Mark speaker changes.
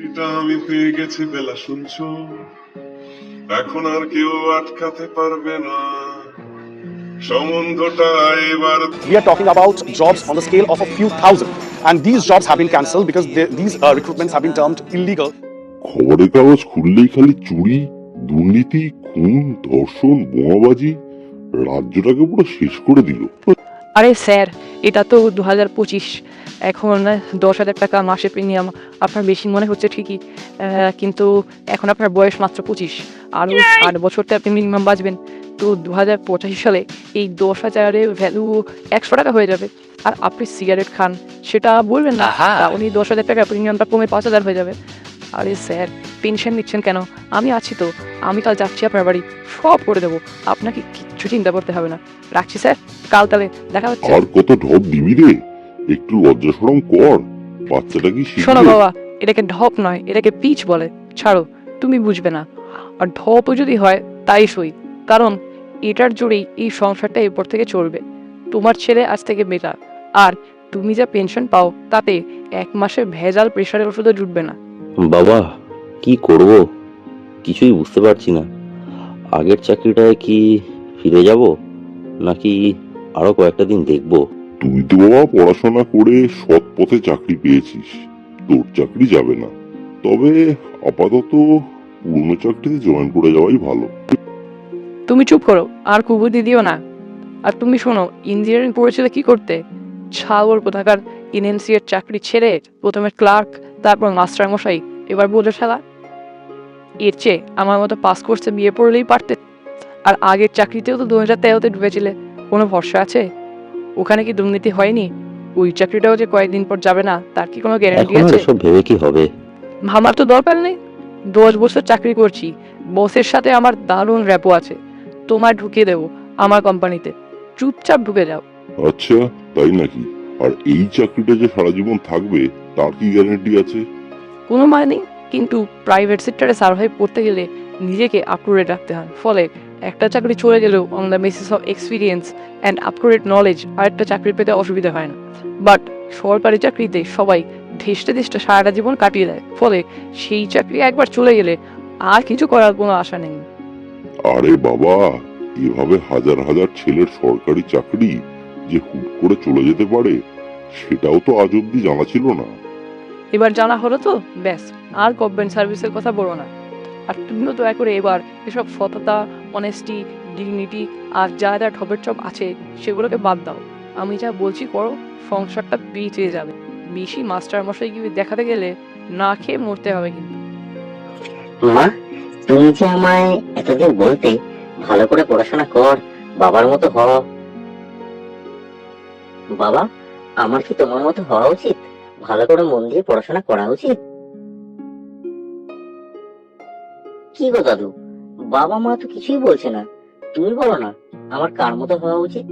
Speaker 1: এটা আমি পেয়ে গেছি বেলা, শুনছো? এখন আর কেউ আটকাতে পারবে না সম্বন্ধটা এবার।
Speaker 2: We are talking about jobs on the scale of a few thousand, and these jobs have been cancelled because these recruitments have been termed illegal.
Speaker 3: খবরের কাগজ খুললেই খালি চুরি, দুর্নীতি, খুন, ধর্ষণ, বোমাবাজি, রাজ্যটাকে পুরো শেষ করে দিল।
Speaker 4: আরে স্যার, এটা তো 2025, এখন 10,000 টাকা মাসে প্রিমিয়াম আপনার বেশি মনে হচ্ছে ঠিকই, কিন্তু এখন আপনার বয়স মাত্র 25, আরও 8 বছরতে আপনি মিনিমাম বাঁচবেন। তো 2085 সালে এই 10,000-এর ভ্যালু 100 টাকা হয়ে যাবে। আর আপনি সিগারেট খান, সেটা বলবেন না, উনি 10,000 টাকা প্রিমিয়ামটা কমে 5,000 হয়ে যাবে। আরে স্যার, টেনশন নিচ্ছেন কেন? আমি আছি তো, আমি কাল যাচ্ছি আপনার বাড়ি, সব করে দেবো, আপনাকে কিচ্ছু চিন্তা করতে হবে না। রাখছি স্যার, কাল তাহলে দেখা হচ্ছে।
Speaker 3: আর কত ঢপ দিবি রে? একটু লজ্জা শরম কর, বাচ্চাটা কি
Speaker 4: শোনো
Speaker 3: শিখবে?
Speaker 4: বাবা, এটাকে ঢপ নয়, এটাকে পিচ বলে। ছাড়ো, তুমি বুঝবে না। আর ঢপও যদি হয় তাই সই, কারণ এটার জোরেই এই সংসারটা এরপর থেকে চলবে। তোমার ছেলে আজ থেকে বেটার, আর তুমি যা পেনশন পাও তাতে 1 মাসে ভেজাল প্রেশারের ওষুধও জুটবে না।
Speaker 5: বাবা, কি করব কিছুই বুঝতে পারছি না। আগের চাকরিটায় কি ফিরে যাব, নাকি আরো কয়েকটা দিন দেখব?
Speaker 3: তুই তো বাবা পড়াশোনা করে সৎ পথে চাকরি পেয়েছিস, তোর চাকরি যাবে না। তবে আপাতত পুরনো চাকরিতে জয়েন করে যাওয়াই ভালো।
Speaker 4: তুমি চুপ করো, আর কুবুদ্ধি দিও না। আর তুমি শোনো, ইঞ্জিনিয়ারিং পড়েছিলে কি করতে? ছাগল কোথাকার, এনএনসি এর চাকরি ছেড়ে প্রথমে ক্লার্ক, তারপর মাস্টার মশাই, এবার বোঝো শালা। এর চেয়ে আমার মতো পাস কোর্সে বিয়ে পড়লেই পারতে। আর আগের চাকরিতেও তো 2013-তে ঢুকেছিলে, কোনো ভরসা আছে? ওখানে কি দুর্নীতি হয়নি? ওই চাকরিটাও যে কয়েকদিন পর যাবে না, তার কি কোনো গ্যারান্টি
Speaker 5: এখন আর
Speaker 4: আছে?
Speaker 5: এসব ভেবে কি হবে?
Speaker 4: আমার তো দরকার নেই, 10 বছর চাকরি করছি, বসের সাথে আমার দারুণ র্যাপো আছে। তোমায় ঢুকিয়ে দেবো আমার কোম্পানিতে, চুপচাপ ঢুকে যাও।
Speaker 3: আচ্ছা, তাই নাকি? আর এই চাকরিটা যে সারা জীবন থাকবে তার কি গ্যারান্টি আছে?
Speaker 4: কোনো মানে নেই, কিন্তু প্রাইভেট সেক্টরে সার্ভাইভ করতে গেলে নিজেকে আপ টু ডেট রাখতে হয়। ফলে একটা চাকরি চলে গেলেও on the basis of experience and up to date knowledge আরেকটা চাকরি পেতে অসুবিধা হয় না। বাট সরকারি চাকরিতে সবাই ধেসতে ধেসতে সারাটা জীবন কাটিয়ে দেয়, ফলে সেই চাকরি একবার চলে গেলে আর কিছু করার কোনো আশা নেই।
Speaker 3: আরে বাবা, এভাবে হাজার হাজার ছেলের সরকারি চাকরি যে হুট করে চলে যেতে পারে, সেটাও তো আজ অব্দি জানা ছিল না।
Speaker 4: এবার জানা হলো তো, ব্যাস, আর গভর্নমেন্ট সার্ভিসের কথা বলো না। আর তুমিও দয়া করে এবার এসব সততা, অনেস্টি, ডিগনিটি আর যা যা ঠপের চপ আছে সেগুলোকে বাদ দাও। আমি যা বলছি করো, সংসারটা বেঁচে যাবে। বেশি মাস্টার মশাই কি দেখাতে গেলে না খেয়ে মরতে হবে কিন্তু।
Speaker 6: মা, তুমি যে আমায় এতদিন বলতে ভালো করে পড়াশোনা কর, বাবার মতো হ। বাবা, আমার কি তোমার মতো হওয়া উচিত? ভালো করে মন দিয়ে পড়াশোনা করা উচিত? কি গো দাদু, বাবা মা তো কিছুই বলছে না, তুমি বলো না আমার কার মতো হওয়া উচিত?